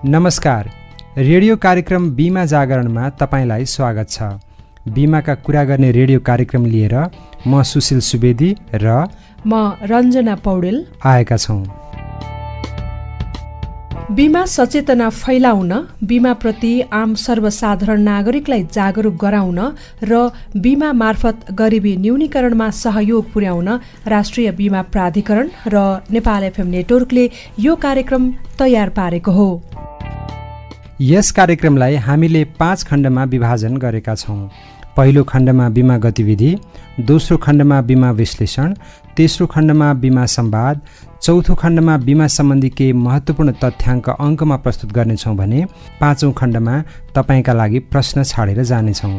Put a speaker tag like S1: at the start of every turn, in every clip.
S1: नमस्कार। रेडियो कार्यक्रम बिमा जागरणमा तपाईंलाई स्वागत छ। बिमाका कुरा गर्ने रेडियो कार्यक्रम लिएर म सुशील सुवेदी र
S2: म रञ्जना पौडेल
S1: आएका छौँ।
S2: बिमा सचेतना फैलाउन, बिमाप्रति आम सर्वसाधारण नागरिकलाई जागरुक गराउन र बिमा मार्फत गरिबी न्यूनीकरणमा सहयोग पुर्याउन राष्ट्रिय बिमा प्राधिकरण र नेपाल एफएम नेटवर्कले यो कार्यक्रम तयार पारेको हो।
S1: यस कार्यक्रमलाई हामीले 5 खण्डमा विभाजन गरेका छौँ। पहिलो खण्डमा बिमा गतिविधि, दोस्रो खण्डमा बिमा विश्लेषण, तेस्रो खण्डमा बिमा संवाद, चौथो खण्डमा बिमा सम्बन्धी केही महत्त्वपूर्ण तथ्याङ्क अङ्कमा प्रस्तुत गर्नेछौँ भने पाँचौं खण्डमा तपाईँका लागि प्रश्न छाडेर जानेछौँ।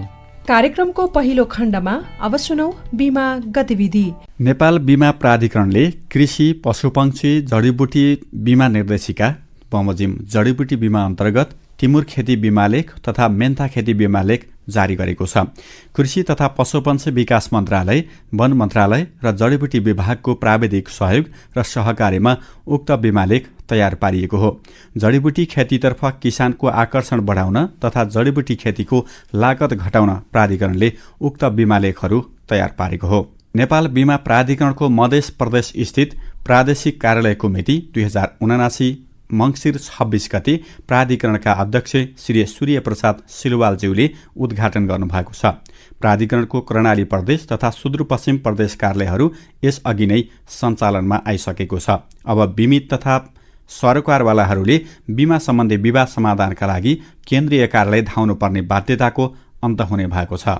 S2: कार्यक्रमको पहिलो खण्डमा अब सुनौ बिमा गतिविधि।
S3: नेपाल बिमा प्राधिकरणले कृषि, पशुपक्षी, जडीबुटी बिमा निर्देशिका बमोजिम जडीबुटी बिमा अन्तर्गत टिमुर खेती बिमा लेख तथा मेन्था खेती बिमा लेख जारी गरेको छ। कृषि तथा पशुपक्षी विकास मन्त्रालय, वन मन्त्रालय र जडीबुटी विभागको प्राविधिक सहयोग र सहकार्यमा उक्त बिमा लेख तयार पारिएको हो। जडीबुटी खेतीतर्फ किसानको आकर्षण बढाउन तथा जडीबुटी खेतीको लागत घटाउन प्राधिकरणले उक्त बिमा लेखहरू तयार पारेको हो। नेपाल बिमा प्राधिकरणको मधेस प्रदेश स्थित प्रादेशिक कार्यालयको मिति 2079 मङ्सिर 26 गते प्राधिकरणका अध्यक्ष श्री सूर्य प्रसाद सिलवालज्यूले उद्घाटन गर्नुभएको छ। प्राधिकरणको कर्णाली प्रदेश तथा सुदूरपश्चिम प्रदेश कार्यालयहरू यसअघि नै सञ्चालनमा आइसकेको छ। अब बीमित तथा सरकारवालाहरूले बिमा सम्बन्धी विवाद समाधानका लागि केन्द्रीय कार्यालय धाउनुपर्ने बाध्यताको अन्त हुने भएको छ।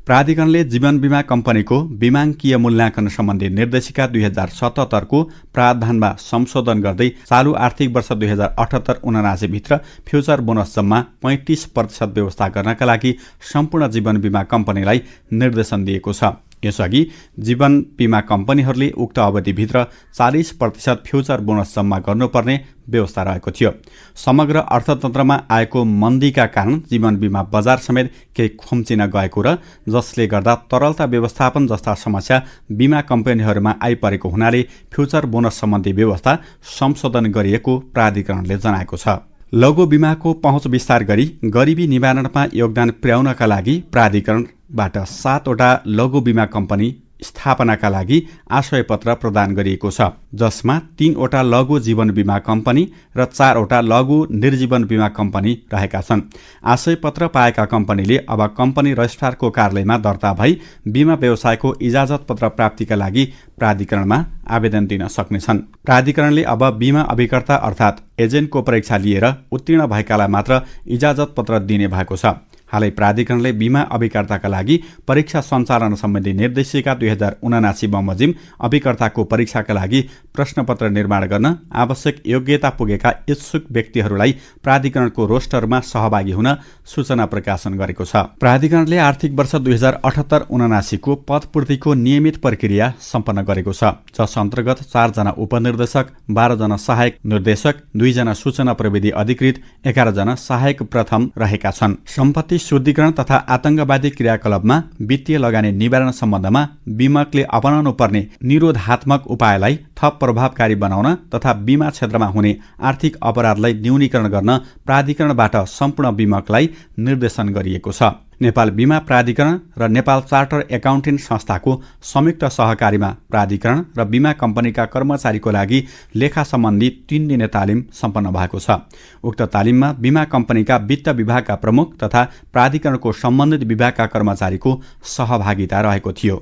S3: प्राधिकरणले जीवन बिमा कम्पनीको बिमाङ्कीय मूल्याङ्कन सम्बन्धी निर्देशिका 2077 को प्रावधानमा संशोधन गर्दै चालु आर्थिक वर्ष 2078-79 भित्र फ्युचर बोनस जम्मा 35% व्यवस्था गर्नका लागि सम्पूर्ण जीवन बिमा कम्पनीलाई निर्देशन दिएको छ। यसअघि जीवन बिमा कम्पनीहरूले उक्त अवधिभित्र 40% फ्युचर बोनस जम्मा गर्नुपर्ने व्यवस्था रहेको थियो। समग्र अर्थतन्त्रमा आएको मन्दीका कारण जीवन बिमा बजार समेत केही खुम्चिन गएको र जसले गर्दा तरलता व्यवस्थापन जस्ता समस्या बिमा कम्पनीहरूमा आइपरेको हुनाले फ्युचर बोनस सम्बन्धी व्यवस्था संशोधन गरिएको प्राधिकरणले जनाएको छ। लघु बिमाको पहुँच विस्तार गरी गरिबी निवारणमा योगदान पुर्याउनका लागि प्राधिकरणबाट 7 वटा लघु बिमा कम्पनी स्थापनाका लागि आशयपत्र प्रदान गरिएको छ, जसमा 3 वटा लघु जीवन बिमा कम्पनी र 4 वटा लघु निर्जीवन बिमा कम्पनी रहेका छन्। आशयपत्र पाएका कम्पनीले अब कम्पनी रजिस्ट्रारको कार्यालयमा दर्ता भई बिमा व्यवसायको इजाजत पत्र प्राप्तिका लागि प्राधिकरणमा आवेदन दिन सक्नेछन्। प्राधिकरणले अब बिमा अभिकर्ता अर्थात् एजेन्टको परीक्षा लिएर उत्तीर्ण भएकालाई मात्र इजाजत पत्र दिने भएको छ। हालै प्राधिकरणले बिमा अभिकर्ताका लागि परीक्षा सञ्चालन सम्बन्धी निर्देशिका 2079 बमोजिम अभिकर्ताको परीक्षाका लागि प्रश्नपत्र निर्माण गर्न आवश्यक योग्यता पुगेका इच्छुक व्यक्तिहरूलाई प्राधिकरणको रोस्टरमा सहभागी हुन सूचना प्रकाशन गरेको छ। प्राधिकरणले आर्थिक वर्ष 2078-79 को पदपूर्तिको नियमित प्रक्रिया सम्पन्न गरेको छ, जस अन्तर्गत 4 जना उपनिर्देशक, 12 जना सहायक निर्देशक, 2 जना सूचना प्रविधि अधिकृत, 11 जना सहायक प्रथम रहेका छन्। सम्पत्ति शुद्धिकरण तथा आतंकवादी क्रियाकलापमा वित्तीय लगानी निवारण सम्बन्धमा बीमकले अपनाउनु पर्ने निरोधात्मक उपायलाई थप प्रभावकारी बनाउन तथा बिमा क्षेत्रमा हुने आर्थिक अपराधलाई न्यूनीकरण गर्न प्राधिकरणबाट सम्पूर्ण बीमकलाई निर्देशन गरिएको छ। नेपाल बिमा प्राधिकरण र नेपाल चार्टर एकाउन्टेन्ट संस्थाको संयुक्त सहकारीमा प्राधिकरण र बिमा कम्पनीका कर्मचारीको लागि लेखा सम्बन्धी 3 दिने तालिम सम्पन्न भएको छ। उक्त तालिममा बिमा कम्पनीका वित्त विभागका प्रमुख तथा प्राधिकरणको सम्बन्धित विभागका कर्मचारीको सहभागिता रहेको थियो।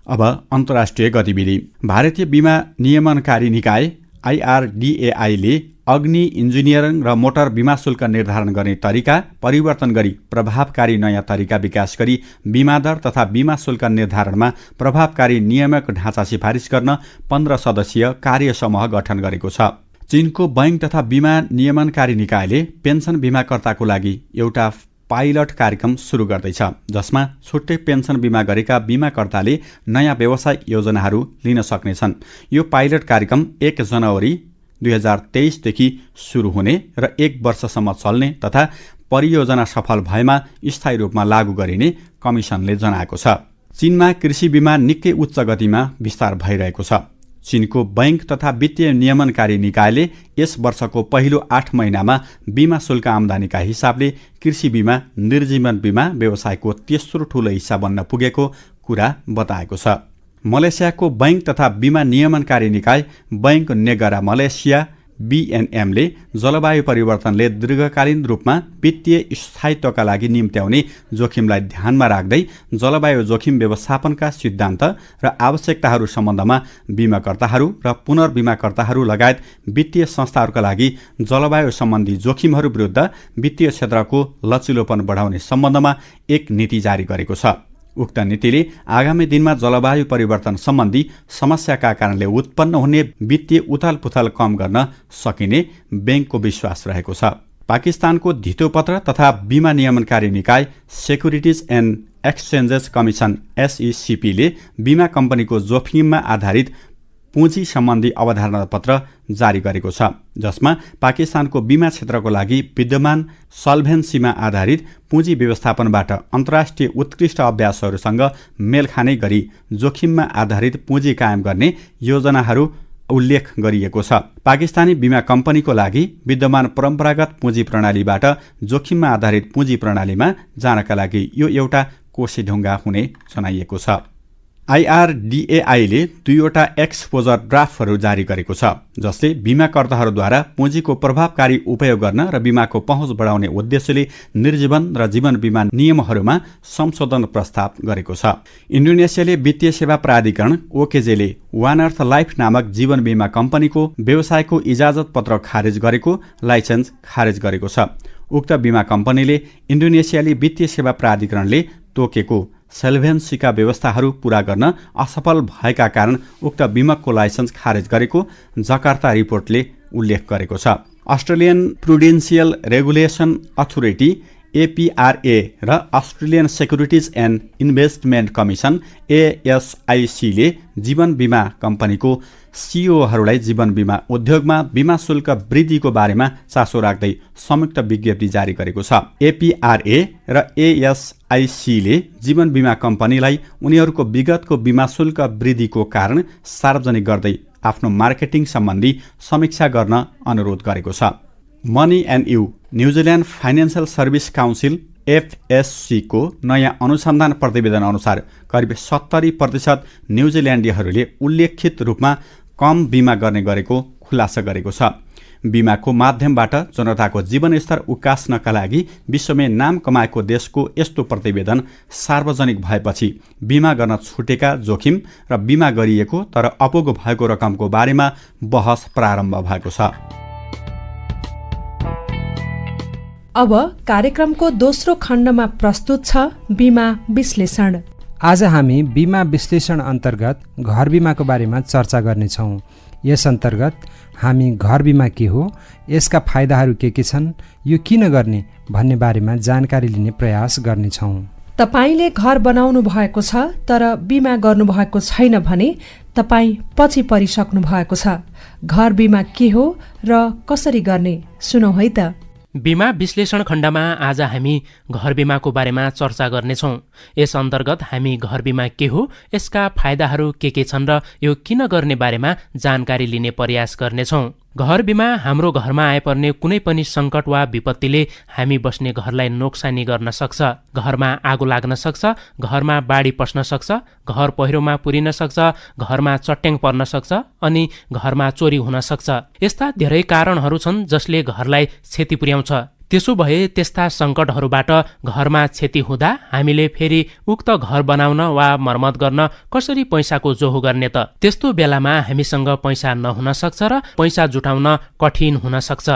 S3: अब अन्तर्राष्ट्रिय गतिविधि। भारतीय बिमा नियमनकारी निकाय IRDAI ले अग्नि, इन्जिनियरिङ र मोटर बिमा शुल्क निर्धारण गर्ने तरिका परिवर्तन गरी प्रभावकारी नयाँ तरिका विकास गरी बिमा दर तथा बिमा शुल्क निर्धारणमा प्रभावकारी नियामक ढाँचा सिफारिस गर्न 15 सदस्यीय कार्य समूह गठन गरेको छ। चीनको बैंक तथा बिमा नियमनकारी निकायले पेन्सन बिमाकर्ताको लागि एउटा पाइलट कार्यक्रम सुरु गर्दैछ, जसमा छुट्टै पेन्सन बिमा गरेका बिमाकर्ताले नयाँ व्यवसाय योजनाहरू लिन सक्नेछन्। यो पाइलट कार्यक्रम 1 जनवरी 2023 देखि सुरु हुने र 1 वर्षसम्म चल्ने तथा परियोजना सफल भएमा स्थायी रूपमा लागू गरिने कमिसनले जनाएको छ। चीनमा कृषि बिमा निकै उच्च गतिमा विस्तार भइरहेको छ। चीनको बैंक तथा वित्तीय नियमनकारी निकायले यस वर्षको पहिलो 8 महिनामा बीमा शुल्क आम्दानीका हिसाबले कृषि बीमा निर्जीवन बीमा व्यवसायको तेस्रो ठूलो हिस्सा बन्न पुगेको कुरा बताएको छ। मलेसियाको बैंक तथा बीमा नियमनकारी निकाय बैंक नेगरा मलेसिया BNMले जलवायु परिवर्तनले दीर्घकालीन रूपमा वित्तीय स्थायित्वका लागि निम्त्याउने जोखिमलाई ध्यानमा राख्दै जलवायु जोखिम व्यवस्थापनका सिद्धान्त र आवश्यकताहरू सम्बन्धमा बीमाकर्ताहरू र पुनर्बीमाकर्ताहरू लगायत वित्तीय संस्थाहरूका लागि जलवायु सम्बन्धी जोखिमहरू विरुद्ध वित्तीय क्षेत्रको लचिलोपन बढाउने सम्बन्धमा एक नीति जारी गरेको छ। उक्त नीतिले आगामी दिनमा जलवायु परिवर्तन सम्बन्धी समस्याका कारणले उत्पन्न हुने वित्तीय उथलपुथल कम गर्न सकिने बैंकको विश्वास रहेको छ। पाकिस्तानको धितोपत्र तथा बीमा नियमनकारी निकाय सेक्युरिटिज एन्ड एक्सचेन्जेस कमिसन SECPले बीमा कम्पनीको जोखिममा आधारित पुँजी सम्बन्धी अवधारणा पत्र जारी गरेको छ, जसमा पाकिस्तानको बीमा क्षेत्रको लागि विद्यमान सल्भेन्सीमा आधारित पुँजी व्यवस्थापनबाट अन्तर्राष्ट्रिय उत्कृष्ट अभ्यासहरूसँग मेल खाने गरी जोखिममा आधारित पुँजी कायम गर्ने योजनाहरू उल्लेख गरिएको छ। पाकिस्तानी बीमा कम्पनीको लागि विद्यमान परम्परागत पुँजी प्रणालीबाट जोखिममा आधारित पुँजी प्रणालीमा जानका लागि यो एउटा कोशीढुङ्गा हुने जनाइएको छ। IRDAIले 2वटा एक्सपोजर ड्राफ्टहरू जारी गरेको छ, जसले बीमाकर्ताहरूद्वारा पुँजीको प्रभावकारी उपयोग गर्न र बीमाको पहुँच बढाउने उद्देश्यले निर्जीवन र जीवन बीमा नियमहरूमा संशोधन प्रस्ताव गरेको छ। इन्डोनेसियाले वित्तीय सेवा प्राधिकरण OKJले वान अर्थ लाइफ नामक जीवन बीमा कम्पनीको व्यवसायको इजाजत पत्र खारेज गरेको लाइसेन्स खारेज गरेको छ। उक्त बीमा कम्पनीले इन्डोनेसियाली वित्तीय सेवा प्राधिकरणले तोकेको सल्भेन्सीका व्यवस्थाहरू पूरा गर्न असफल भएका कारण उक्त बीमाको लाइसेन्स खारेज गरेको जकार्ता रिपोर्टले उल्लेख गरेको छ। Australian prudential regulation authority APRA र Australian securities and investment commission ASICले जीवन बीमा कम्पनीको CEOहरूलाई जीवन बीमा उद्योगमा बीमा शुल्क वृद्धिको बारेमा चासो राख्दै संयुक्त विज्ञप्ति जारी गरेको छ। APRA र ASICले जीवन बीमा कम्पनीलाई उनीहरूको विगतको बीमा शुल्क वृद्धिको कारण सार्वजनिक गर्दै आफ्नो मार्केटिङ सम्बन्धी समीक्षा गर्न अनुरोध गरेको छ। Money and you New Zealand financial service council FSC को नयाँ अनुसन्धान प्रतिवेदन अनुसार करिब 70% न्युजिल्यान्डीहरूले उल्लेखित रूपमा कम बीमा गर्ने गरेको खुलासा गरेको छ। बीमाको माध्यमबाट जनताको जीवनस्तर उकास्नका लागि विश्वमै नाम कमाएको देशको यस्तो प्रतिवेदन सार्वजनिक भएपछि बीमा गर्न छुटेका जोखिम र बीमा गरिएको तर अपुग भएको रकमको बारेमा बहस प्रारम्भ भएको छ।
S2: अब कार्यक्रमको दोस्रो खण्डमा प्रस्तुत छ बीमा विश्लेषण।
S1: आज हामी बीमा विश्लेषण अन्तर्गत घर बीमाको बारेमा चर्चा गर्नेछौँ। यस अन्तर्गत हामी घर बीमा के हो, यसका फाइदाहरू के छन्, यो किन गर्ने भन्ने बारेमा जानकारी लिने प्रयास गर्नेछौँ।
S2: तपाईले घर बनाउनु भएको छ तर बीमा गर्नुभएको छैन भने तपाईँ पछि परिसक्नु भएको छ। घर बीमा के हो र कसरी गर्ने सुनौ है त।
S4: बीमा विश्लेषण खण्डमा आज हामी घर बीमाको बारेमा चर्चा गर्नेछौँ। यस अन्तर्गत हामी घर बीमा के हो, यसका फाइदाहरू के छन् र यो किन गर्ने बारेमा जानकारी लिने प्रयास गर्नेछौँ। घर बीमा हाम्रो घरमा आइपर्ने कुनै पनि सङ्कट वा विपत्तिले हामी बस्ने घरलाई नोक्सानी गर्न सक्छ। घरमा आगो लाग्न सक्छ, घरमा बाढी पस्न सक्छ, घर पहिरोमा पुरिन सक्छ, घरमा चट्याङ पर्न सक्छ अनि घरमा चोरी हुन सक्छ। यस्ता धेरै कारणहरू छन् जसले घरलाई क्षति पुर्याउँछ। त्यसो भए त्यस्ता सङ्कटहरूबाट घरमा क्षति हुँदा हामीले फेरि उक्त घर बनाउन वा मर्मत गर्न कसरी पैसाको जोहो गर्ने त? त्यस्तो बेलामा हामीसँग पैसा नहुन सक्छ र पैसा जुटाउन कठिन हुन सक्छ।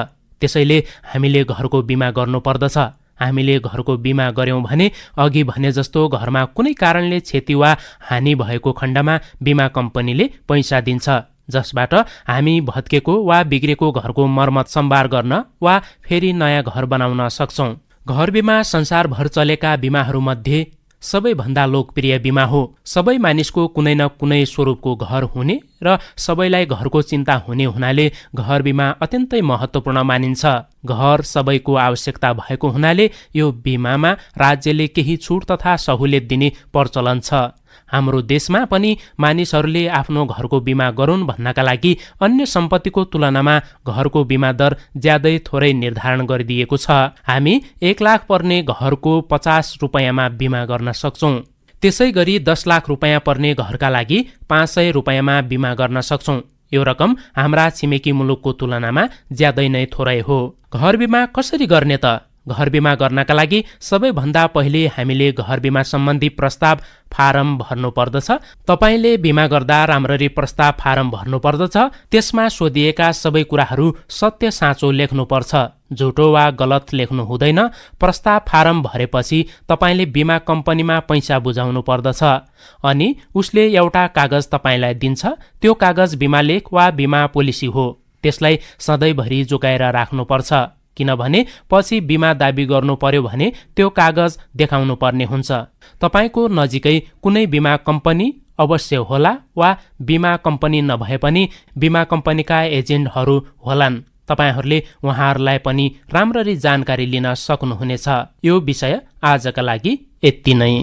S4: त्यसैले हामीले घरको बिमा गर्नुपर्दछ। हामीले घरको बिमा गर्यौं भने अघि भने जस्तो घरमा कुनै कारणले क्षति वा हानि भएको खण्डमा बिमा कम्पनीले पैसा दिन्छ, जसबाट हामी भत्केको वा बिग्रेको घरको मर्मत सम्भार गर्न वा फेरि नयाँ घर बनाउन सक्छौं। घर बिमा संसारभर चलेका बिमाहरूमध्ये सबैभन्दा लोकप्रिय बिमा हो। सबै मानिसको कुनै न कुनै स्वरूपको घर हुने र सबैलाई घरको चिन्ता हुने हुनाले घर बिमा अत्यन्तै महत्त्वपूर्ण मानिन्छ। घर सबैको आवश्यकता भएको हुनाले यो बिमामा राज्यले केही छुट तथा सहुलियत दिने प्रचलन छ। हाम्रो देशमा पनि मानिसहरूले आफ्नो घरको बिमा गरून् भन्नका लागि अन्य सम्पत्तिको तुलनामा घरको बिमा दर ज्यादै थोरै निर्धारण गरिदिएको छ। हामी 1 लाख पर्ने घरको 50 रुपैयाँमा बिमा गर्न सक्छौँ। त्यसै गरी 10 लाख रुपैयाँ पर्ने घरका लागि 500 रुपैयाँमा बिमा गर्न सक्छौँ। यो रकम हाम्रा छिमेकी मुलुकको तुलनामा ज्यादै नै थोरै हो। घर बिमा कसरी गर्ने त? घर बिमा गर्नका लागि सबैभन्दा पहिले हामीले घर बिमा सम्बन्धी प्रस्ताव फारम भर्नुपर्दछ। तपाईले बिमा गर्दा राम्ररी प्रस्ताव फारम भर्नुपर्दछ। त्यसमा सोधिएका सबै कुराहरू सत्य साँचो लेख्नुपर्छ, झुटो वा गलत लेख्नु हुँदैन। प्रस्ताव फारम भरेपछि तपाईले बिमा कम्पनीमा पैसा बुझाउनु पर्दछ। अनि उसले एउटा कागज तपाईलाई दिन्छ। त्यो कागज बिमा लेख वा बिमा पोलिसी हो। त्यसलाई सधैँभरि जोगाएर राख्नुपर्छ, किनभने पछि बिमा दाबी गर्नु पर्यो भने त्यो कागज देखाउनु पर्ने हुन्छ। तपाईको नजिकै कुनै बिमा कम्पनी अवश्य होला वा बिमा कम्पनी नभए पनि बिमा कम्पनीका एजेन्टहरू होलान्। तपाईहरूले उहाँहरूलाई पनि राम्ररी जानकारी लिन सक्नुहुनेछ। यो विषय आजका लागि यति नै।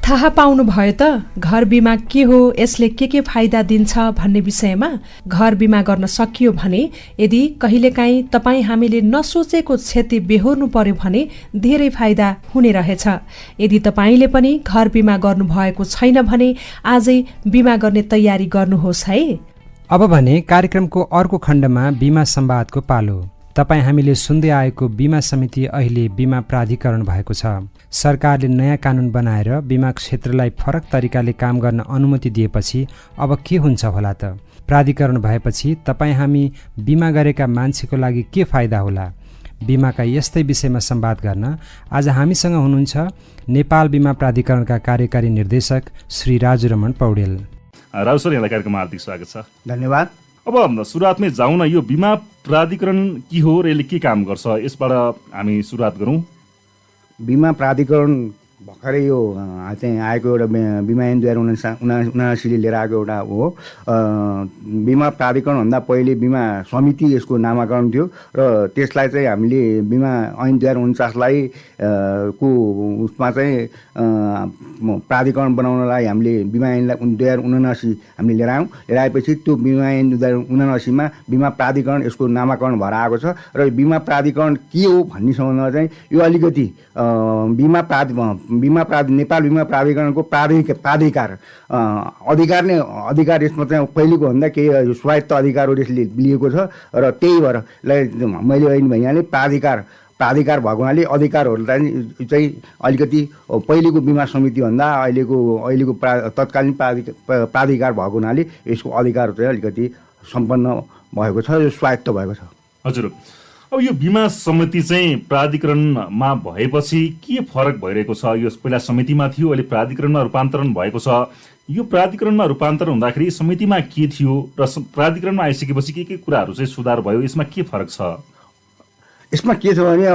S2: थाहा पाउनु भयो त घर बिमा के हो, यसले के फाइदा दिन्छ भन्ने विषयमा? घर बिमा गर्न सकियो भने यदि कहिलेकाहीँ तपाईँ हामीले नसोचेको क्षति बेहोर्नु पर्यो भने धेरै फाइदा हुने रहेछ। यदि तपाईँले पनि घर बिमा गर्नुभएको छैन भने आजै बिमा गर्ने तयारी गर्नुहोस् है।
S1: अब भने कार्यक्रमको अर्को खण्डमा बिमा संवादको पालो। तपाईँ हामीले सुन्दै आएको बिमा समिति अहिले बिमा प्राधिकरण भएको छ। सरकारले नयाँ कानुन बनाएर बिमा क्षेत्रलाई फरक तरिकाले काम गर्न अनुमति दिएपछि अब के हुन्छ होला त? प्राधिकरण भएपछि तपाईँ हामी बिमा गरेका मान्छेको लागि के फाइदा होला? बिमाका यस्तै विषयमा संवाद गर्न आज हामीसँग हुनुहुन्छ नेपाल बिमा प्राधिकरणका कार्यकारी निर्देशक श्री राजु रमण पौडेल।
S5: राजु सर, यहाँलाई कार्यक्रममा हार्दिक स्वागत छ।
S6: धन्यवाद।
S5: अब सुरुवातमै जाउँ न, यो बिमा प्राधिकरण के हो र यसले के काम गर्छ, यसबाट हामी सुरुवात गरौँ।
S6: बिमा प्राधिकरण भर्खरै यो चाहिँ आएको एउटा बिमा ऐन 2079ले लिएर आएको एउटा हो। बिमा प्राधिकरणभन्दा पहिले बिमा समिति यसको नामाकरण थियो र त्यसलाई चाहिँ हामीले बिमा ऐन 2049लाई को उसमा चाहिँ प्राधिकरण बनाउनलाई हामीले बिमा ऐनलाई 2079 हामीले लिएर आयौँ। लिएर आएपछि त्यो बिमा ऐन 2079मा बिमा प्राधिकरण यसको नामाकरण भएर आएको छ। र बिमा प्राधिकरण के हो भन्ने सम्बन्धमा चाहिँ यो अलिकति नेपाल बिमा प्राधिकरणको प्राधिकार अधिकार यसमा चाहिँ पहिलेको भन्दा केही स्वायत्त अधिकारहरू यसले लिएको छ र त्यही भएर मैले अहिले भनिहालेँ प्राधिकार भएको हुनाले अधिकारहरूलाई चाहिँ अलिकति पहिलेको बिमा समितिभन्दा अहिलेको तत्कालीन प्राधिकार भएको हुनाले यसको अधिकार चाहिँ अलिकति सम्पन्न भएको छ, यो स्वायत्त भएको छ।
S5: हजुर, अब यो बिमा समिति चाहिँ प्राधिकरणमा भएपछि के फरक भइरहेको छ? यो पहिला समितिमा थियो, अहिले प्राधिकरणमा रूपान्तरण भएको छ। यो प्राधिकरणमा रूपान्तरण हुँदाखेरि समितिमा के थियो र प्राधिकरणमा आइसकेपछि के कुराहरू चाहिँ सुधार भयो? यसमा के फरक छ?
S6: यसमा के छ भने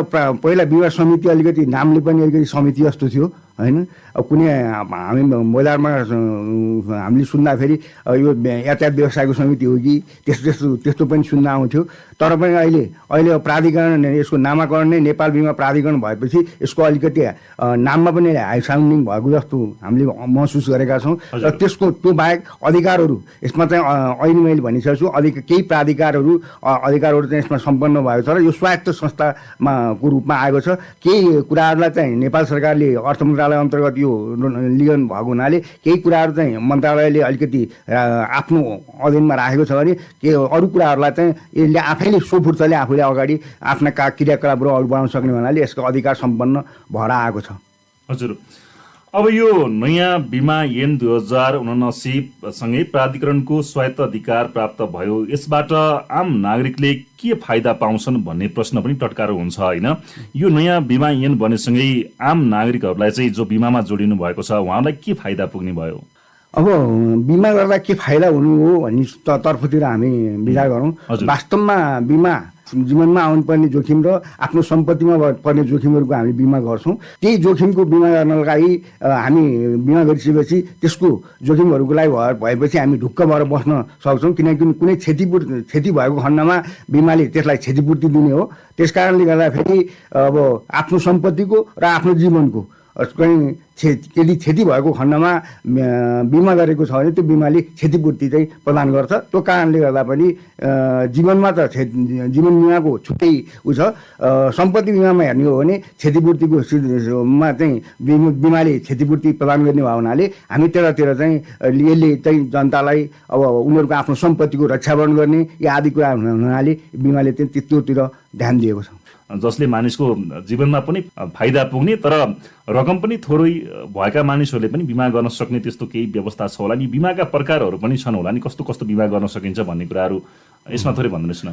S6: पहिला बिमा समिति अलिकति नामले पनि अलिकति समिति जस्तो थियो होइन। अब कुनै हामी बजारमा हामीले सुन्दाखेरि यो यातायात व्यवसायको समिति हो कि त्यस्तो पनि सुन्न आउँथ्यो। तर पनि अहिले प्राधिकरण यसको नामाकरण नै नेपाल बिमा प्राधिकरण भएपछि यसको अलिकति नाममा पनि हाई साउन्डिङ भएको जस्तो हामीले महसुस गरेका छौँ। र त्यो बाहेक अधिकारहरू यसमा चाहिँ अहिले मैले भनिसकेको छु, केही प्राधिकारहरू चाहिँ यसमा सम्पन्न भएको छ र यो स्वायत्त संस्थामा को रूपमा आएको छ। केही कुराहरूलाई चाहिँ नेपाल सरकारले अर्थ मन्त्रालय अन्तर्गत यो लिगन भएको हुनाले केही कुराहरू चाहिँ मन्त्रालयले अलिकति आफ्नो अधीनमा राखेको छ भने अरू कुराहरूलाई चाहिँ यसले आफैले सोफुर्तले आफूले अगाडि आफ्ना क्रियाकलापहरू अरू बढाउन सक्ने हुनाले यसको अधिकार सम्पन्न भएर आएको छ।
S5: हजुर, अब यो नयाँ बिमा ऐन 2079 सँगै प्राधिकरणको स्वायत्त अधिकार प्राप्त भयो। यसबाट आम नागरिकले के फाइदा पाउँछन् भन्ने प्रश्न पनि टटकारो हुन्छ होइन। यो नयाँ बिमा ऐन बनेसँगै आम नागरिकहरूलाई चाहिँ जो बिमामा जोडिनु भएको छ उहाँलाई के फाइदा पुग्ने भयो?
S6: अब बिमा गर्दा के फाइदा हुनु हो भन्ने तर्फतिर हामी विचार गरौँ। वास्तवमा बिमा जीवनमा आउनुपर्ने जोखिम र आफ्नो सम्पत्तिमा पर्ने जोखिमहरूको हामी बिमा गर्छौँ। त्यही जोखिमको बिमा गर्नको लागि हामी बिमा गरिसकेपछि त्यसको जोखिमहरूको लागि भएपछि हामी ढुक्क भएर बस्न सक्छौँ, किनकि कुनै क्षति भएको खण्डमा बिमाले त्यसलाई क्षतिपूर्ति दिने हो। त्यस कारणले गर्दाखेरि अब आफ्नो सम्पत्तिको र आफ्नो जीवनको कहीँ यदि क्षति भएको खण्डमा बिमा गरेको छ भने त्यो बिमाले क्षतिपूर्ति चाहिँ प्रदान गर्छ। त्यो कारणले गर्दा पनि जीवनमा त जीवन बिमाको छुट्टै उ छ। सम्पत्ति बिमामा हेर्ने हो भने क्षतिपूर्तिको मा चाहिँ बिमाले क्षतिपूर्ति प्रदान गर्ने भयो हुनाले हामी त्यतातिर चाहिँ यसले चाहिँ जनतालाई अब उनीहरूको आफ्नो सम्पत्तिको रक्षावरण गर्ने या आदि कुरा हुनाले बिमाले चाहिँ त्योतिर ध्यान दिएको छ,
S5: जसले मानिसको जीवनमा पनि फाइदा पुग्ने तर रकम पनि थोरै भएका मानिसहरूले पनि बिमा गर्न सक्ने त्यस्तो केही व्यवस्था छ होला नि? बिमाका प्रकारहरू पनि छन् होला नि, कस्तो कस्तो बिमा गर्न सकिन्छ भन्ने कुराहरू यसमा थोरै भनिदिनुहोस् न।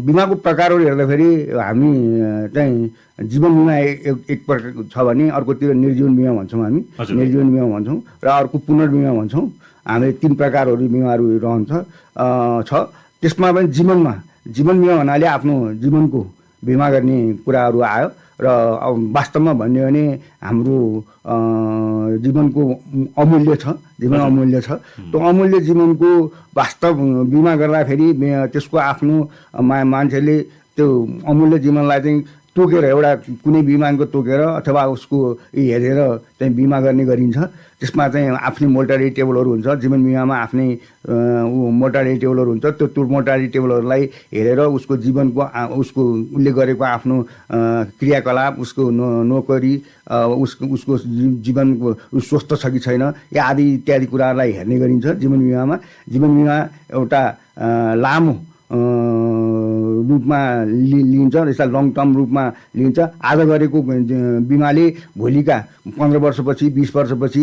S6: बिमाको प्रकारहरू हेर्दाखेरि हामी चाहिँ जीवन बिमा एक प्रकार छ भने अर्कोतिर निर्जीवन बिमा भन्छौँ, हामी निर्जीवन बिमा भन्छौँ र अर्को पुनर्बिमा भन्छौँ। हामी 3 प्रकारहरू बिमाहरू रहन्छ छ। त्यसमा पनि जीवन बिमा भन्नाले आफ्नो जीवनको बिमा गर्ने कुराहरू आयो र वास्तवमा भन्यो भने हाम्रो जीवनको अमूल्य छ, जीवन अमूल्य छ। त्यो अमूल्य जीवनको वास्तव बिमा गर्दाखेरि त्यसको आफ्नो मान्छेले त्यो अमूल्य जीवनलाई चाहिँ तोकेर एउटा कुनै बिमाको तोकेर अथवा उसको हेरेर चाहिँ बिमा गर्ने गरिन्छ। त्यसमा चाहिँ आफ्नै मोर्टालिटी टेबलहरू हुन्छ। जीवन बिमामा आफ्नै मोर्टालिटी टेबलहरू हुन्छ। त्यो मोर्टालिटी टेबलहरूलाई हेरेर उसको जीवनको उसको उसले गरेको आफ्नो क्रियाकलाप, उसको नोकरी, उसको जीवनको स्वस्थ छ कि छैन या आदि इत्यादि कुराहरूलाई हेर्ने गरिन्छ जीवन बिमामा। जीवन बिमा एउटा लामो रूपमा लिइन्छ, यसलाई लङ टर्म रूपमा लिइन्छ। आज गरेको बिमाले भोलिका 15 वर्षपछि 20 वर्षपछि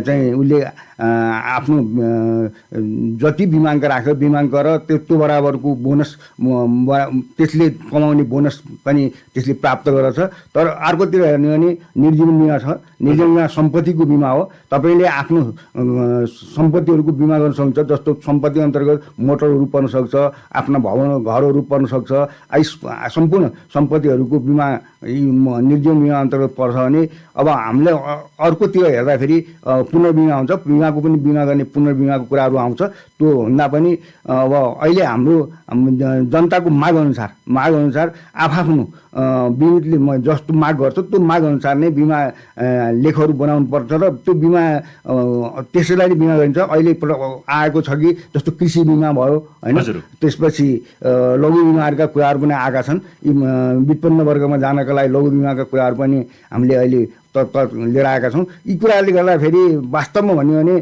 S6: चाहिँ उसले आफ्नो जति बिमाङ्क राख्यो बिमाङ्क र त्यो बराबरको बोनस त्यसले कमाउने बोनस पनि त्यसले प्राप्त गर्छ। तर अर्कोतिर हेर्ने भने निर्जीवन बिमा छ। निर्जीवन बिमा सम्पत्तिको बिमा हो। तपाईँले आफ्नो सम्पत्तिहरूको बिमा गर्न सक्नुहुन्छ, जस्तो सम्पत्ति अन्तर्गत मोटरहरू पर्न सक्छ, आफ्ना घरहरू पर्न सक्छ। सम्पूर्ण सम्पत्तिहरूको बिमा निर्जीवन बिमा अन्तर्गत पर्छ भने अब हामीले अर्कोतिर हेर्दाखेरि पुनर्बिमा हुन्छ। बिमाको पनि बिमा गर्ने पुनर्बिमाको कुराहरू आउँछ। त्यो भन्दा पनि अब अहिले हाम्रो जनताको माग अनुसार आफ्नो बिमितले जस्तो माग गर्छ त्यो माग अनुसार नै बिमा लेखहरू बनाउनु पर्छ र त्यो बिमा त्यसैलाई नै बिमा गरिन्छ। अहिले आएको छ कि जस्तो कृषि बिमा भयो होइन, त्यसपछि लघु बिमाहरूका कुराहरू पनि आएका छन्। यी विपन्न वर्गमा जानका लागि लघु बिमाका कुराहरू पनि हामीले अहिले लिएर आएका छौँ। यी कुराहरूले गर्दाखेरि वास्तवमा भन्यो भने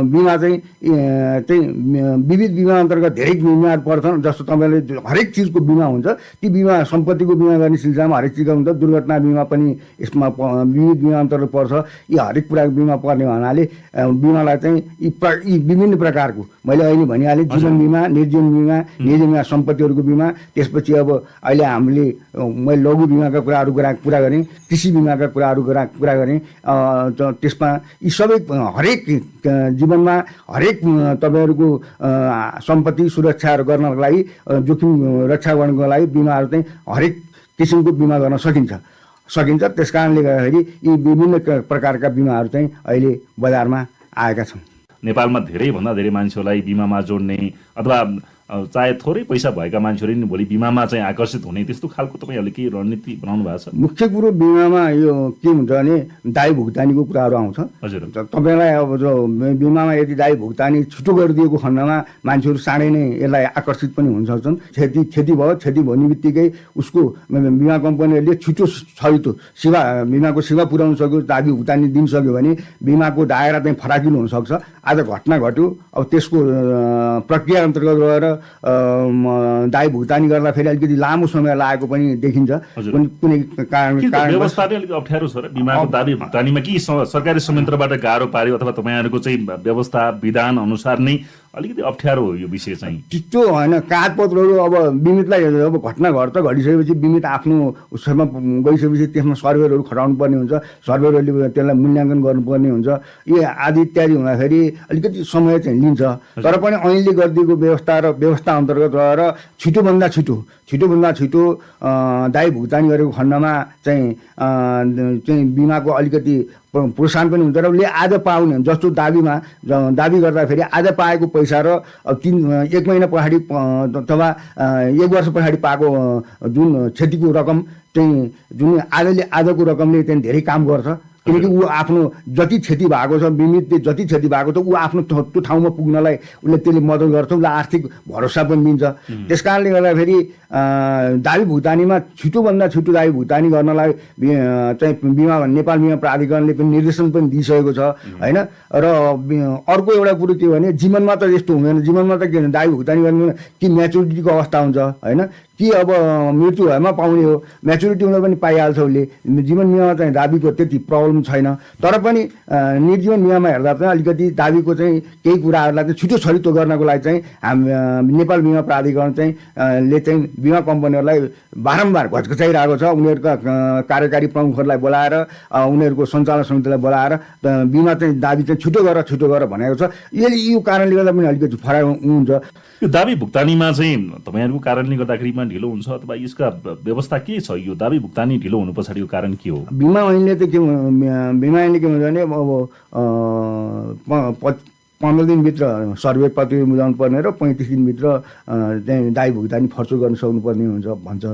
S6: बिमा चाहिँ विविध बिमा अन्तर्गत धेरै बिमाहरू पर्छन्। जस्तो तपाईँले हरेक चिजको बिमा हुन्छ, ती बिमा सम्पत्तिको बिमा गर्ने सिलसिलामा हरेक चिजको हुन्छ। दुर्घटना बिमा पनि यसमा विविध बिमा अन्तर्गत पर्छ। यी हरेक कुराको बिमा पर्ने हुनाले बिमालाई चाहिँ यी विभिन्न प्रकारको मैले अहिले भनिहालेँ, जीवन बिमा, निर्जीवन बिमा सम्पत्तिहरूको बिमा। त्यसपछि अब अहिले हामीले मैले लघु बिमाका कुराहरू कुरा गरेँ, कृषि बिमाका कुराहरू कुरा गरेँ। त्यसमा यी सबै हरेक जीवनमा हरेक तपाईँहरूको सम्पत्ति सुरक्षा गर्नको लागि, जोखिम रक्षा गर्नको लागि बिमाहरू चाहिँ हरेक किसिमको बिमा गर्न सकिन्छ। त्यस कारणले गर्दाखेरि यी विभिन्न प्रकारका बिमाहरू चाहिँ अहिले बजारमा आएका छन्।
S5: नेपालमा धेरैभन्दा धेरै मान्छेहरूलाई बिमामा जोड्ने अथवा चाहे थोरै पैसा भएका मान्छेहरू नि भोलि बिमामा चाहिँ आकर्षित हुने त्यस्तो खालको तपाईँहरूले के रणनीति बनाउनु भएको छ?
S6: मुख्य कुरो बिमामा यो के हुन्छ भने दायी भुक्तानीको कुराहरू आउँछ।
S5: हजुर,
S6: तपाईँलाई अब जो बिमामा यदि दायी भुक्तानी छिटो गरिदिएको खण्डमा मान्छेहरू चाँडै नै यसलाई आकर्षित पनि हुन सक्छन्। क्षति भन्ने बित्तिकै उसको बिमा कम्पनीहरूले छिटो सहित बिमाको सेवा पुर्याउन सक्यो, दाबी भुक्तानी दिन सक्यो भने बिमाको दायरा चाहिँ फराकिलो हुनसक्छ। आज घटना घट्यो, अब त्यसको प्रक्रिया अन्तर्गत गएर दायी भुक्तानी गर्दा फेरि अलिकति लामो समय लागेको पनि देखिन्छ। कुनै कारण
S5: व्यवस्था नै अलिक अप्ठ्यारो छ र बिमाको दाबी भुक्तानीमा कि सरकारी संयन्त्रबाट गाह्रो पार्यो अथवा तपाईँहरूको चाहिँ व्यवस्था विधान अनुसार नै अलिकति अप्ठ्यारो हो यो विषय चाहिँ।
S6: त्यो होइन, कागजपत्रहरू अब बिमितलाई अब घटना घट्छ घटिसकेपछि बिमित आफ्नो उसमा गइसकेपछि त्यसमा सर्भेरहरू खटाउनु पर्ने हुन्छ, सर्भेरहरूले त्यसलाई मूल्याङ्कन गर्नुपर्ने हुन्छ, यो आदि इत्यादि हुँदाखेरि अलिकति समय चाहिँ लिन्छ। तर पनि ऐनले गरिदिएको व्यवस्था अन्तर्गत रहेर छिटोभन्दा छिटो दायी भुक्तानी गरेको खण्डमा चाहिँ बिमाको अलिकति प्रोत्साहन पनि हुन्छ र उसले आज पाउने जस्तो दाबी गर्दाखेरि आज पाएको पैसा र 1 महिना पछाडि अथवा 1 वर्ष पछाडि पाएको जुन क्षतिको रकम चाहिँ जुन आजको रकमले चाहिँ धेरै काम गर्छ। किनकि ऊ आफ्नो जति क्षति भएको छ, बिमितले जति क्षति भएको छ, ऊ आफ्नो त्यो ठाउँमा पुग्नलाई उसले त्यसले मद्दत गर्छ, उसलाई आर्थिक भरोसा पनि दिन्छ। त्यस कारणले गर्दाखेरि दाबी भुक्तानीमा छिटोभन्दा छिटो दाबी भुक्तानी गर्नलाई चाहिँ नेपाल बिमा प्राधिकरणले पनि निर्देशन पनि दिइसकेको छ होइन। र अर्को एउटा कुरो के भने जीवनमा त यस्तो हुँदैन, जीवनमा त के भने दाबी भुक्तानी गर्ने कि म्याचुरिटीको अवस्था हुन्छ होइन, कि अब मृत्यु भएमा पाउने हो, म्याचुरिटी हुँदा पनि पाइहाल्छ उसले। जीवन बिमामा चाहिँ दाबीको त्यति प्रब्लम छैन। तर पनि निर्जीवन बिमामा हेर्दा चाहिँ अलिकति दाबीको चाहिँ केही कुराहरूलाई चाहिँ छिटो छरितो गर्नको लागि चाहिँ नेपाल बिमा प्राधिकरण चाहिँ ले चाहिँ बिमा कम्पनीहरूलाई बारम्बार घचघचाइरहेको छ। उनीहरूका कार्यकारी प्रमुखहरूलाई बोलाएर उनीहरूको सञ्चालन समितिलाई बोलाएर बिमा चाहिँ दाबी चाहिँ छिटो गर भनेको छ। यो कारणले गर्दा पनि अलिकति फरक हुन्छ।
S5: यो दाबी भुक्तानीमा चाहिँ तपाईँहरूको कारणले गर्दाखेरिमा ढिलो हुन्छ अथवा यसका व्यवस्था के छ? यो दाबी भुक्तानी ढिलो हुनु पछाडिको कारण के हो?
S6: बिमा ऐनले के भन्छ भने अब 15 दिनभित्र सर्वे प्रतिवेदन बुझाउनु पर्ने र 35 दिनभित्र चाहिँ दायी भुक्तानी फर्चो गर्न सक्नुपर्ने हुन्छ भन्छ।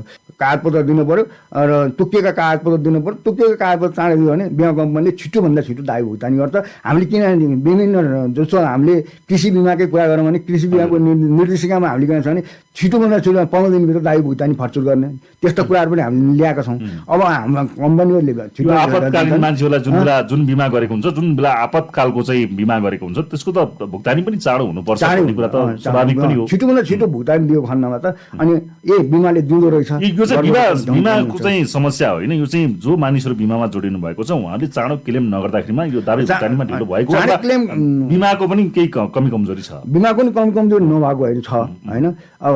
S6: कागजपत्र दिनु पर्यो र तोकिएका कागजपत्र दिनु पर्यो। तोकिएका कागजपत्र चाँडै दियो भने बिमा कम्पनीले छिटोभन्दा छिटो दायी भुक्तानी गर्छ। हामीले किन विभिन्न जस्तो हामीले कृषि बिमाकै कुरा गरौँ भने कृषि बिमाको निर्देशिकामा हामीले के छ भने छिटोभन्दा छिटो 15 दिनभित्र दायी भुक्तानी फर्चो गर्ने त्यस्ता कुराहरू पनि हामीले ल्याएका छौँ। अब हाम्रो कम्पनीहरूले छिटो
S5: आपतकालीन मान्छेहरूलाई जुन बिमा गरेको हुन्छ, जुन बेला आपतकालको चाहिँ बिमा गरेको हुन्छ, त्यसको त भुक्तानी पनि चाँडो हुनुपर्छ भन्ने कुरा त स्वाभाविक पनि हो।
S6: छिटोभन्दा छिटो भुक्तानी दिएको खण्डमा त अनि बिमाले दिँदो रहेछ।
S5: यो चाहिँ बिमाको चाहिँ समस्या होइन, यो चाहिँ जो मानिसहरू बिमामा जोडिनु भएको छ उहाँले चाँडो क्लेम नगर्दाखेरिमा यो दाबी भुक्तानीमा ढिलो भएको बिमाको पनि केही कमी कमजोरी छ।
S6: बिमाको पनि कमी कमजोरी नभएको होइन। अब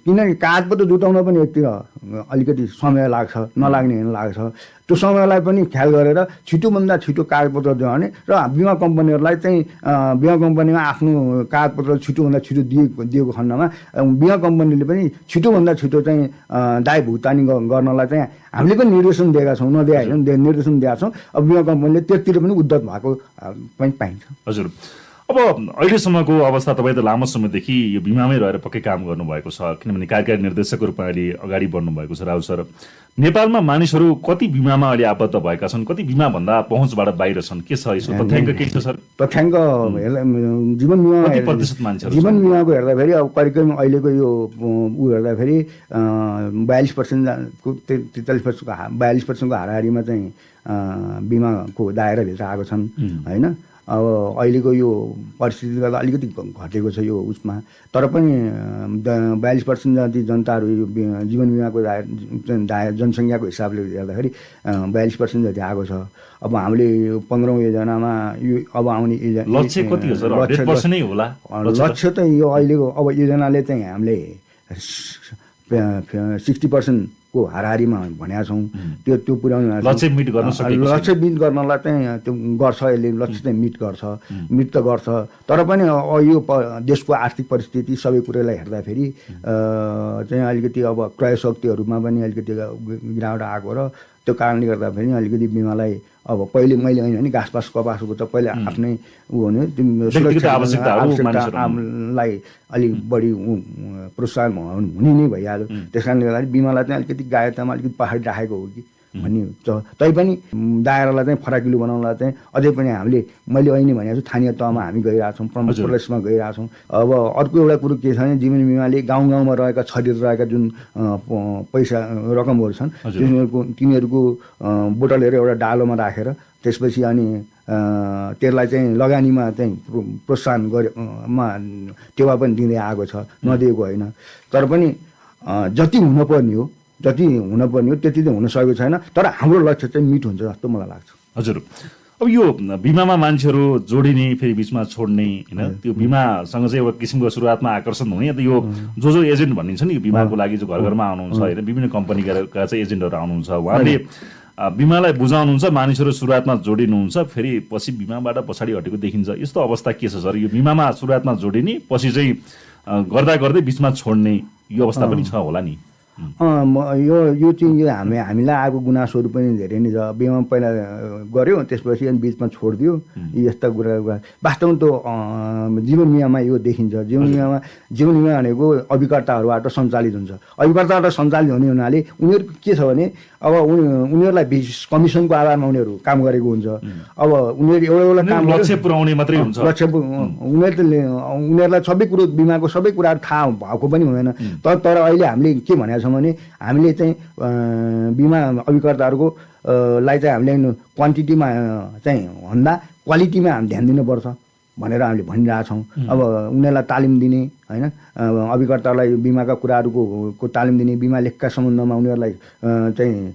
S6: किनकि कागजपत्र जुटाउन पनि एकतिर अलिकति समय लाग्छ, नलाग्ने होइन लाग्छ। त्यो समयलाई पनि ख्याल गरेर छिटोभन्दा छिटो कागजपत्र दियो भने र बिमा कम्पनीहरूलाई चाहिँ बिमा कम्पनीमा आफ्नो कागजपत्र छिटोभन्दा छिटो दिएको खण्डमा बिमा कम्पनीले पनि छिटोभन्दा छिटो चाहिँ दायी भुक्तानी गर्नलाई चाहिँ हामीले पनि निर्देशन दिएका छौँ, नदिए होइन, निर्देशन दिएका छौँ। अब बिमा कम्पनीले त्यतिर पनि उद्धत भएको पनि पाइन्छ।
S5: हजुर, अब अहिलेसम्मको अवस्था तपाईँ त लामो समयदेखि यो बिमामै रहेर पक्कै काम गर्नुभएको छ, किनभने कार्यकारी निर्देशकको रूपमा अहिले अगाडि बढ्नुभएको छ। राहुल सर, नेपालमा मानिसहरू कति बिमामा अहिले आबद्ध भएका छन्, कति बिमाबाट पहुँचबाट बाहिर छन्, के छ यसो तथ्याङ्क के छ सर?
S6: तथ्याङ्क जीवन बिमा
S5: कति प्रतिशत मान्छेहरू
S6: जीवन बिमाको हेर्दाखेरि अब करिब अहिलेको यो हेर्दाखेरि 42% को 43% हाराहारीमा चाहिँ बिमाको दायराभित्र आएको छन् होइन। अब अहिलेको यो परिस्थितिले गर्दा अलिकति घटेको छ यो उसमा, तर पनि 42% जति जनताहरू यो जीवन बिमाको जनसङ्ख्याको हिसाबले हेर्दाखेरि 42% जति आएको छ। अब हामीले 15औं योजनामा यो अब आउने
S5: लक्ष्य कति हो सर? 100% नै होला
S6: लक्ष्य त यो अहिलेको अब योजनाले चाहिँ हामीले 60% को हाराहारीमा भनेका छौँ। त्यो पुर्याउनु
S5: लक्ष्य मिट
S6: गर्नलाई चाहिँ त्यो गर्छ, यसले लक्ष्य चाहिँ मिट त गर्छ। तर पनि यो देशको आर्थिक परिस्थिति सबै कुरालाई हेर्दाखेरि चाहिँ अलिकति अब क्रय शक्तिहरूमा पनि अलिकति गिरावट आएको र त्यो कारणले गर्दाखेरि अलिकति बिमालाई अब पहिले मैले होइन नि घाँसपास कपासको त पहिला आफ्नै हुने आवश्यकतालाई अलिक बढी प्रोत्साहन हुने नै भइहाल्यो। त्यस कारणले गर्दाखेरि बिमालाई चाहिँ अलिकति गायतामा अलिकति पछाडि राखेको हो कि भन्ने तैपनि दायरालाई चाहिँ फराकिलो बनाउनलाई चाहिँ अझै पनि हामीले मैले अहिले भनेको छु स्थानीय तहमा हामी गइरहेछौँ, प्रमुख प्रदेशमा गइरहेछौँ। अब अर्को एउटा कुरो के छ भने जीवन बिमाले गाउँमा रहेका छरिरहेका जुन पैसा रकमहरू छन् तिनीहरूको बोतलहरू एउटा डालोमा राखेर त्यसपछि अनि त्यसलाई चाहिँ लगानीमा चाहिँ प्रोत्साहन गरेमा टेवा पनि दिँदै आएको छ, नदिएको होइन। तर पनि जति हुनुपर्ने हो त्यति चाहिँ हुन सकेको छैन। तर हाम्रो लक्ष्य चाहिँ मिट हुन्छ जस्तो मलाई लाग्छ।
S5: हजुर, अब यो बिमामा मान्छेहरू जोडिने फेरि बिचमा छोड्ने होइन त्यो बिमासँग चाहिँ एउटा किसिमको सुरुवातमा आकर्षण हुने या त यो जो एजेन्ट भनिन्छ नि बिमाको लागि जो घर घरमा आउनुहुन्छ होइन विभिन्न कम्पनीका चाहिँ एजेन्टहरू आउनुहुन्छ उहाँले बिमालाई बुझाउनुहुन्छ मानिसहरू सुरुवातमा जोडिनुहुन्छ फेरि पछि बिमाबाट पछाडि हटेको देखिन्छ यस्तो अवस्था के छ सर यो बिमामा सुरुवातमा जोडिने पछि चाहिँ गर्दा गर्दै बिचमा छोड्ने यो अवस्था पनि छ होला नि
S6: यो चाहिँ हामीलाई आएको गुनासोहरू पनि धेरै नै छ बिमा पहिला गऱ्यो त्यसपछि अनि बिचमा छोडिदियो यस्ता कुरा वास्तवमा त जीवन बिमामा यो देखिन्छ जीवन बिमा भनेको अभिकर्ताहरूबाट सञ्चालित हुन्छ अभिकर्ताबाट सञ्चालित हुने हुनाले उनीहरू के छ भने अब उनीहरूलाई कमिसनको आधारमा उनीहरू काम गरेको हुन्छ अब उनीहरू एउटा काम
S5: लक्ष्य पुर्याउने मात्रै हुन्छ
S6: उनीहरूलाई सबै कुरो बिमाको सबै कुराहरू थाहा भएको पनि हुँदैन तर अहिले हामीले के भनेको छौँ भने हामीले चाहिँ बिमा अभिकर्ताहरूको लाई चाहिँ हामीले क्वान्टिटीमा चाहिँ भन्दा क्वालिटीमा हामी ध्यान दिनुपर्छ भनेर हामीले भनिरहेछौँ अब उनीहरूलाई तालिम दिने होइन अभिकर्तालाई बिमाका कुराहरूको तालिम दिने बिमा लेखका सम्बन्धमा उनीहरूलाई चाहिँ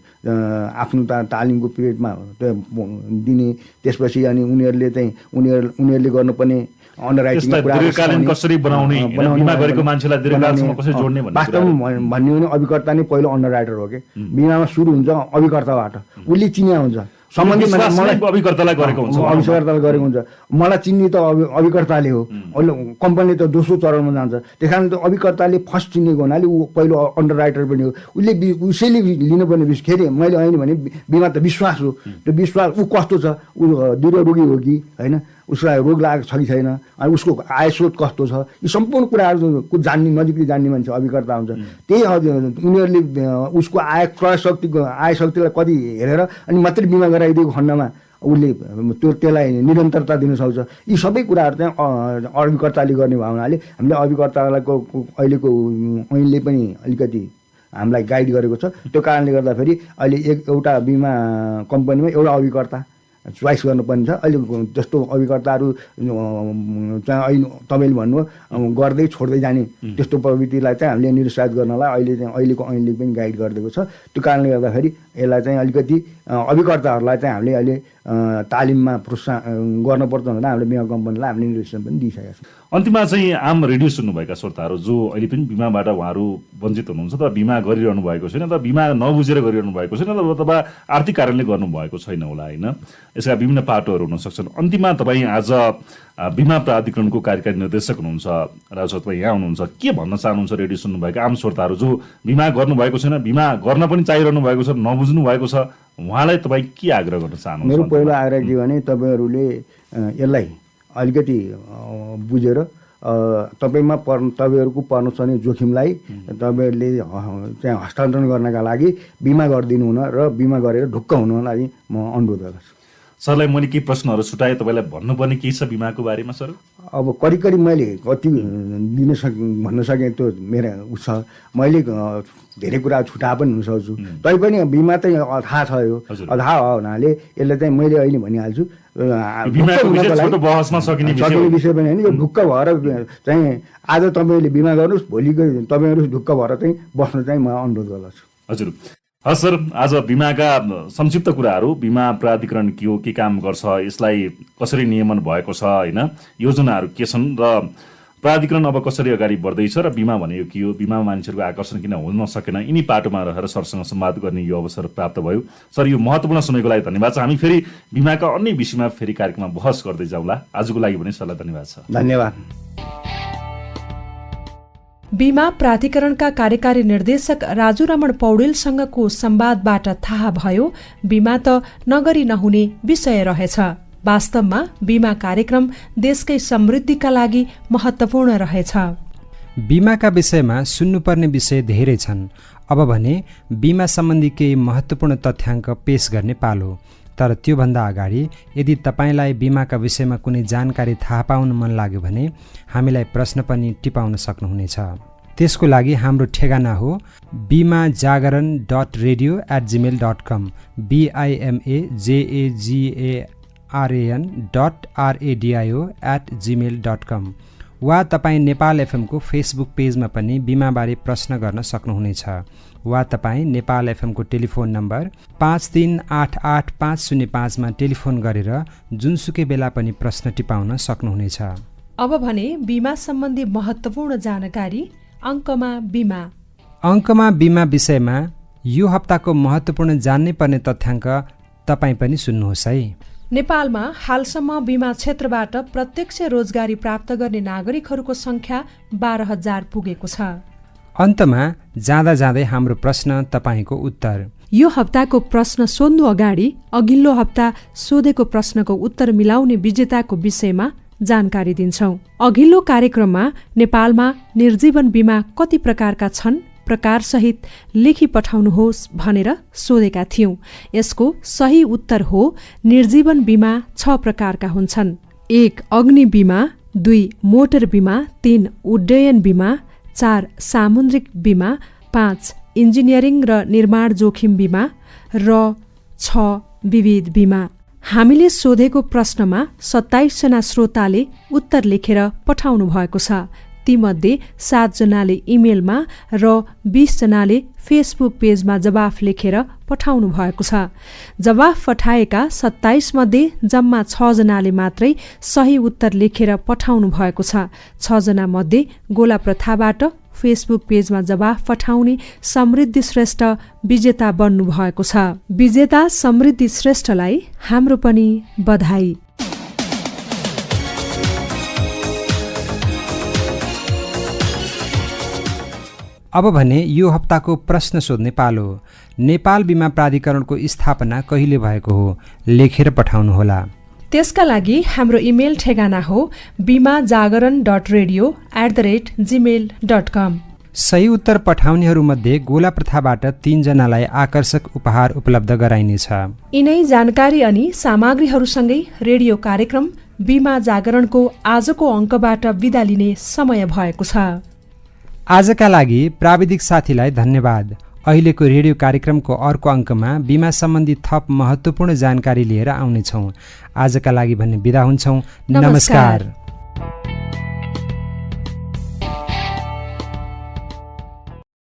S6: आफ्नो तालिमको पिरियडमा दिने त्यसपछि अनि उनीहरूले चाहिँ उनीहरूले गर्नुपर्ने
S5: दीर्घकालीन कसरी बनाउने बिमा गरेको मान्छेलाई दीर्घकालसम्म कसरी जोड्ने
S6: वास्तवमा भन्ने भने अभिकर्ता नै पहिलो अन्डरराइटर हो कि बिमामा सुरु हुन्छ अभिकर्ताबाट उसले चिन्या हुन्छ सम्बन्धी
S5: अभिकर्तालाई गरेको
S6: हुन्छ मलाई चिन्ने त अभिकर्ताले हो कम्पनीले त दोस्रो चरणमा जान्छ त्यस कारण त अभिकर्ताले फर्स्ट चिनेको हुनाले ऊ पहिलो अन्डरराइटर पनि हो उसैले लिनुपर्ने फेरि मैले होइन भने बिमा त विश्वास हो त्यो विश्वास ऊ कस्तो छ ऊ दृढ रोगी हो कि होइन उसलाई रोग लागेको छ कि छैन अनि उसको आय स्रोत कस्तो छ यी सम्पूर्ण कुराहरू जान्ने नजिकले जान्ने मान्छे अभिकर्ता हुन्छ त्यही उनीहरूले उसको क्रय शक्तिलाई कति हेरेर अनि मात्रै बिमा गराइदिएको खण्डमा उसले त्यसलाई निरन्तरता दिन सक्छ यी सबै कुराहरू चाहिँ अभिकर्ताले गर्ने भयो हुनाले हामीले अभिकर्ताको अहिलेको ऐनले पनि अलिकति हामीलाई गाइड गरेको छ त्यो कारणले गर्दाखेरि अहिले एउटा बिमा कम्पनीमा एउटा अभिकर्ता चोइस गर्नुपर्ने छ अहिले जस्तो अभिकर्ताहरू चाहिँ अहिले तपाईँले भन्नुभयो गर्दै छोड्दै जाने त्यस्तो प्रवृत्तिलाई चाहिँ हामीले निरुत्साहित गर्नलाई अहिलेको ऐनले पनि गाइड गरिदिएको छ त्यो कारणले गर्दाखेरि यसलाई चाहिँ अलिकति अभिकर्ताहरूलाई चाहिँ हामीले अहिले तालिममा प्रोत्साहन गर्नुपर्छ भनेर हामीले बिमा कम्पनीलाई हामीले निर्देशन पनि दिइसकेका छौँ
S5: अन्तिममा चाहिँ आम रेडियो सुन्नुभएका श्रोताहरू जो अहिले पनि बिमाबाट उहाँहरू वञ्चित हुनुहुन्छ अथवा बिमा गरिरहनु भएको छैन अथवा बिमा नबुझेर गरिरहनु भएको छैन अथवा आर्थिक कारणले गर्नुभएको छैन होला होइन यसका विभिन्न पाटोहरू हुन सक्छन् अन्तिममा तपाईँ आज बिमा प्राधिकरणको कार्यकारी निर्देशक हुनुहुन्छ राजु तपाईँ यहाँ हुनुहुन्छ के भन्न चाहनुहुन्छ रेडियो सुन्नुभएका आम श्रोताहरू जो बिमा गर्नुभएको छैन बिमा गर्न पनि चाहिरहनु भएको छ नबुझ्नु भएको छ उहाँलाई तपाईँ के आग्रह गर्न चाहनुहुन्छ
S6: मेरो पहिलो आग्रह के भने तपाईँहरूले यसलाई अलिकति बुझेर तपाईँहरूको पर्न सक्ने जोखिमलाई तपाईँहरूले चाहिँ हस्तान्तरण गर्नका लागि बिमा गरिदिनु हुन र बिमा गरेर ढुक्क हुनुको लागि म अनुरोध गर्छु
S5: सरलाई मैले केही प्रश्नहरू छुटाएँ तपाईँलाई भन्नुपर्ने केही छ बिमाको बारेमा सर
S6: अब करिब मैले कति भन्न सकेँ त्यो मेरो छ मैले धेरै कुरा छुटा पनि हुन सक्छु तैपनि बिमा चाहिँ थाहा छ यो थाहा हो हुनाले यसलाई चाहिँ मैले अहिले भनिहाल्छु सकिने विषय पनि होइन यो ढुक्क भएर चाहिँ आज तपाईँले बिमा गर्नुहोस् भोलिको तपाईँहरू ढुक्क भएर चाहिँ बस्न चाहिँ म अनुरोध गर्दछु
S5: हजुर हस् सर आज बिमाका संक्षिप्त कुराहरू बिमा प्राधिकरण के हो के काम गर्छ यसलाई कसरी नियमन भएको छ होइन योजनाहरू के छन् र प्राधिकरण अब कसरी अगाडि बढ्दैछ र बिमा भनेको के हो बिमा मान्छेहरूको आकर्षण किन हुन सकेन यिनी पाटोमा रहेर सरसँग संवाद गर्ने यो अवसर प्राप्त भयो सर यो महत्त्वपूर्ण समयको लागि धन्यवाद छ हामी फेरि बिमाका अन्य विषयमा फेरि कार्यक्रममा बहस गर्दै जाउँला आजको लागि भने सरलाई धन्यवाद छ
S6: धन्यवाद
S2: बिमा प्राधिकरणका कार्यकारी निर्देशक राजु रमण पौडेलसँगको संवादबाट थाहा भयो बिमा त नगरी नहुने विषय रहेछ वास्तवमा बिमा कार्यक्रम देशकै समृद्धिका लागि महत्त्वपूर्ण रहेछ
S1: बिमाका विषयमा सुन्नुपर्ने विषय धेरै छन् अब भने बिमा सम्बन्धी केही महत्त्वपूर्ण तथ्याङ्क पेश गर्ने पालो तर त्योभन्दा अगाडि यदि तपाईँलाई बिमाका विषयमा कुनै जानकारी थाहा पाउन मन लाग्यो भने हामीलाई प्रश्न पनि टिपाउन सक्नुहुनेछ त्यसको लागि हाम्रो ठेगाना हो bimajaagaran.radio@gmail.com bimajaagaran.radio@gmail.com वा तपाईँ नेपाल एफएमको फेसबुक पेजमा पनि बिमाबारे प्रश्न गर्न सक्नुहुनेछ वा तपाईँ नेपाल एफएमको टेलिफोन नम्बर 53885505 मा टेलिफोन गरेर जुनसुकै बेला पनि प्रश्न टिपाउन सक्नुहुनेछ।
S2: अब भने बिमा सम्बन्धी महत्त्वपूर्ण जानकारी अङ्कमा बिमा।
S1: अङ्कमा बिमा विषयमा यो हप्ताको महत्त्वपूर्ण जान्नै पर्ने तथ्याङ्क तपाईँ पनि सुन्नुहोस् है।
S2: नेपालमा हालसम्म बिमा क्षेत्रबाट प्रत्यक्ष रोजगारी प्राप्त गर्ने नागरिकहरूको सङ्ख्या 12,000 पुगेको छ।
S1: अन्तमा जाँदा जाँदै हाम्रो प्रश्न तपाईँको उत्तर।
S2: यो हप्ताको प्रश्न सोध्नु अगाडि अघिल्लो हप्ता सोधेको प्रश्नको उत्तर मिलाउने विजेताको विषयमा जानकारी दिन्छौं। अघिल्लो कार्यक्रममा नेपालमा निर्जीवन बिमा कति प्रकारका छन्, प्रकारसहित लेखी पठाउनुहोस् भनेर सोधेका थियौं। यसको सही उत्तर हो निर्जीवन बिमा 6 प्रकारका हुन्छन्। 1 अग्नि बिमा, 2 मोटर बिमा, 3 उड्डयन बिमा, 4 सामुद्रिक बिमा, 5 इन्जिनियरिङ र निर्माण जोखिम बिमा र 6 विविध बिमा। हामीले सोधेको प्रश्नमा 27 जना श्रोताले उत्तर लेखेर पठाउनु भएको छ। तीमध्ये 7 जनाले इमेलमा र 20 जनाले फेसबुक पेजमा जवाफ लेखेर पठाउनु भएको छ। जवाफ पठाएका 27 मध्ये जम्मा 6 जनाले मात्रै सही उत्तर लेखेर पठाउनु भएको छ। 6 जना मध्ये गोला प्रथाबाट फेसबुक पेजमा जवाफ पठाउने समृद्धि श्रेष्ठ विजेता बन्नु भएको छ। विजेता समृद्धि श्रेष्ठलाई हाम्रो पनि बधाई।
S1: अब भने यो हप्ताको प्रश्न सोध्ने पालो। नेपाल बिमा प्राधिकरणको स्थापना कहिले भएको हो? लेखेर पठाउनुहोला।
S2: त्यसका लागि हाम्रो इमेल ठेगाना हो bimajagaran.radio@gmail.com।
S1: सही उत्तर पठाउनेहरूमध्ये गोला प्रथाबाट 3 जनालाई आकर्षक उपहार उपलब्ध गराइनेछ।
S2: यिनै जानकारी अनि सामग्रीहरूसँगै रेडियो कार्यक्रम बिमा जागरणको आजको अङ्कबाट बिदा लिने समय भएको छ।
S1: आजका लागि प्राविधिक साथीलाई धन्यवाद। अहिलेको रेडियो कार्यक्रमको अर्को अङ्कमा बिमा सम्बन्धी थप महत्त्वपूर्ण जानकारी लिएर आउनेछौँ। आजका लागि भने बिदा हुन्छौँ। नमस्कार।